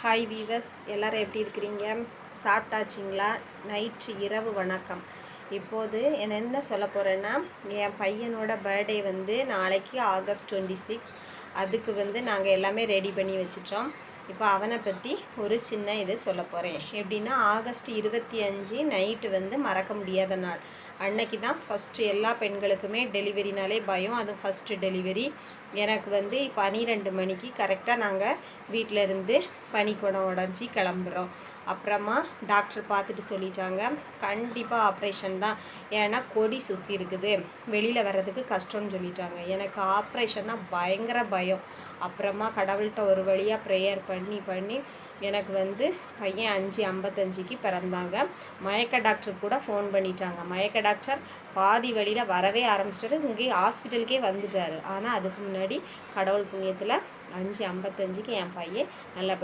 Hi viewers, எல்லோரும் எப்படி இருக்கிறீங்க? சாப்பிட்டாச்சிங்களா? நைட்டு இரவு வணக்கம். இப்போது என்ன சொல்ல போகிறேன்னா, என் பையனோட பர்த்டே வந்து நாளைக்கு ஆகஸ்ட் 26. அதுக்கு நாங்கள் எல்லாமே ரெடி பண்ணி வச்சிட்டோம். இப்போ அவனை பற்றி ஒரு சின்ன இது சொல்ல போகிறேன். எப்படின்னா, ஆகஸ்ட் 25 நைட்டு மறக்க முடியாத நாள். அன்னைக்கு தான் ஃபஸ்ட்டு எல்லா பெண்களுக்குமே டெலிவரினாலே பயம். அதுவும் ஃபஸ்ட்டு டெலிவரி. எனக்கு 12 மணிக்கு கரெக்டாக நாங்கள் வீட்டில் இருந்து பனிக்குடம் உடஞ்சி கிளம்புறோம். அப்புறமா டாக்டர் பார்த்துட்டு சொல்லிட்டாங்க, கண்டிப்பாக ஆப்ரேஷன் தான், ஏன்னா கொடி சுற்றி இருக்குது, வெளியில் வர்றதுக்கு கஷ்டம்னு சொல்லிட்டாங்க. எனக்கு ஆப்ரேஷன்னா பயங்கர பயம். அப்புறமா கடவுள்கிட்ட ஒரு வழியாக ப்ரேயர் பண்ணி எனக்கு பையன் 5:55க்கு பிறந்தாங்க. மயக்க டாக்டர் கூட ஃபோன் பண்ணிட்டாங்க. மயக்க டாக்டர் பாதி வழியில் வரவே ஆரம்பிச்சிட்டாரு, இங்கே ஹாஸ்பிட்டலுக்கே வந்துட்டார். ஆனால் அதுக்கு முன்னாடி கடவுள் புண்ணியத்தில் 5:55க்கு என் பையன் நல்லபடி